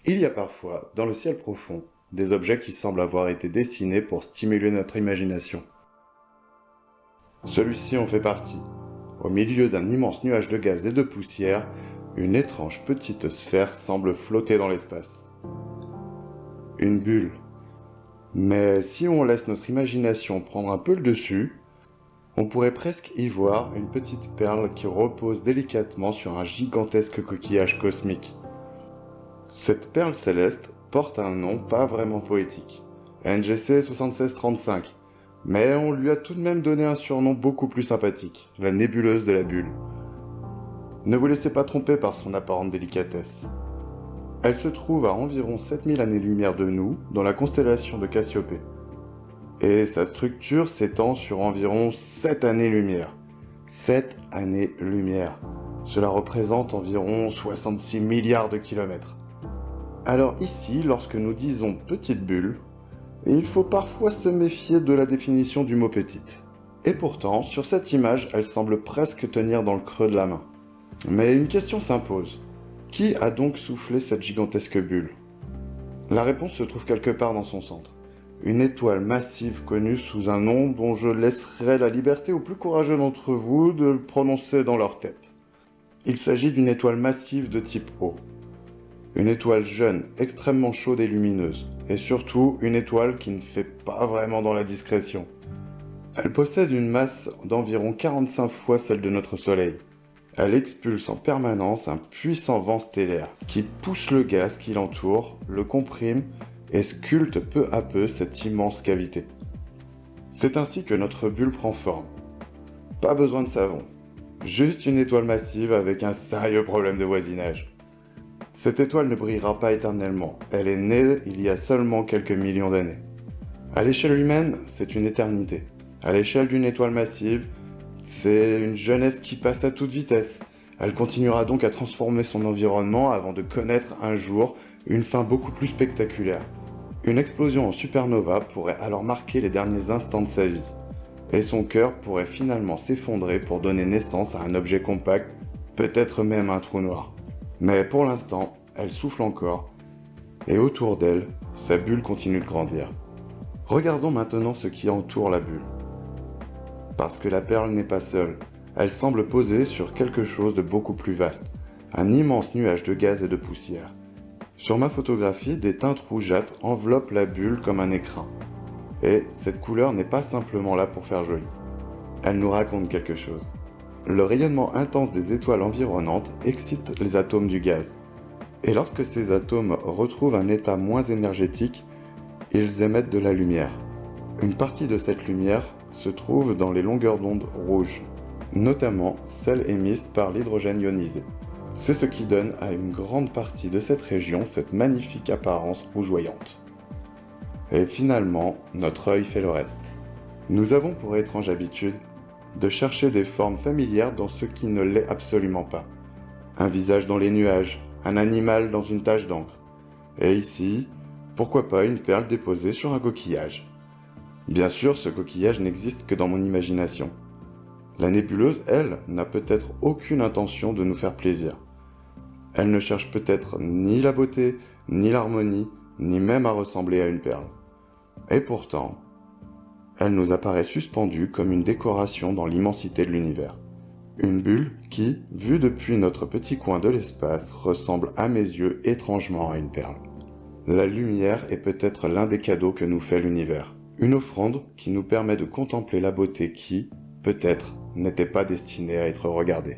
Il y a parfois, dans le ciel profond, des objets qui semblent avoir été dessinés pour stimuler notre imagination. Celui-ci en fait partie. Au milieu d'un immense nuage de gaz et de poussière, une étrange petite sphère semble flotter dans l'espace. Une bulle. Mais si on laisse notre imagination prendre un peu le dessus, on pourrait presque y voir une petite perle qui repose délicatement sur un gigantesque coquillage cosmique. Cette perle céleste porte un nom pas vraiment poétique, NGC 7635, mais on lui a tout de même donné un surnom beaucoup plus sympathique, la nébuleuse de la bulle. Ne vous laissez pas tromper par son apparente délicatesse. Elle se trouve à environ 7000 années-lumière de nous, dans la constellation de Cassiopée. Et sa structure s'étend sur environ 7 années-lumière. 7 années-lumière. Cela représente environ 66 milliards de kilomètres. Alors ici, lorsque nous disons petite bulle, il faut parfois se méfier de la définition du mot petite. Et pourtant, sur cette image, elle semble presque tenir dans le creux de la main. Mais une question s'impose. Qui a donc soufflé cette gigantesque bulle? La réponse se trouve quelque part dans son centre. Une étoile massive connue sous un nom dont je laisserai la liberté aux plus courageux d'entre vous de le prononcer dans leur tête. Il s'agit d'une étoile massive de type O. Une étoile jeune, extrêmement chaude et lumineuse, et surtout une étoile qui ne fait pas vraiment dans la discrétion. Elle possède une masse d'environ 45 fois celle de notre Soleil. Elle expulse en permanence un puissant vent stellaire qui pousse le gaz qui l'entoure, le comprime et sculpte peu à peu cette immense cavité. C'est ainsi que notre bulle prend forme. Pas besoin de savon, juste une étoile massive avec un sérieux problème de voisinage. Cette étoile ne brillera pas éternellement, elle est née il y a seulement quelques millions d'années. À l'échelle humaine, c'est une éternité. À l'échelle d'une étoile massive, c'est une jeunesse qui passe à toute vitesse. Elle continuera donc à transformer son environnement avant de connaître un jour une fin beaucoup plus spectaculaire. Une explosion en supernova pourrait alors marquer les derniers instants de sa vie. Et son cœur pourrait finalement s'effondrer pour donner naissance à un objet compact, peut-être même un trou noir. Mais pour l'instant, elle souffle encore, et autour d'elle, sa bulle continue de grandir. Regardons maintenant ce qui entoure la bulle. Parce que la perle n'est pas seule, elle semble poser sur quelque chose de beaucoup plus vaste, un immense nuage de gaz et de poussière. Sur ma photographie, des teintes rougeâtres enveloppent la bulle comme un écrin. Et cette couleur n'est pas simplement là pour faire joli. Elle nous raconte quelque chose. Le rayonnement intense des étoiles environnantes excite les atomes du gaz. Et lorsque ces atomes retrouvent un état moins énergétique, ils émettent de la lumière. Une partie de cette lumière se trouve dans les longueurs d'onde rouges, notamment celles émises par l'hydrogène ionisé. C'est ce qui donne à une grande partie de cette région cette magnifique apparence rougeoyante. Et finalement, notre œil fait le reste. Nous avons pour étrange habitude de chercher des formes familières dans ce qui ne l'est absolument pas. Un visage dans les nuages, un animal dans une tache d'encre. Et ici, pourquoi pas une perle déposée sur un coquillage? Bien sûr, ce coquillage n'existe que dans mon imagination. La nébuleuse, elle, n'a peut-être aucune intention de nous faire plaisir. Elle ne cherche peut-être ni la beauté, ni l'harmonie, ni même à ressembler à une perle. Et pourtant, elle nous apparaît suspendue comme une décoration dans l'immensité de l'univers. Une bulle qui, vue depuis notre petit coin de l'espace, ressemble à mes yeux étrangement à une perle. La lumière est peut-être l'un des cadeaux que nous fait l'univers. Une offrande qui nous permet de contempler la beauté qui, peut-être, n'était pas destinée à être regardée.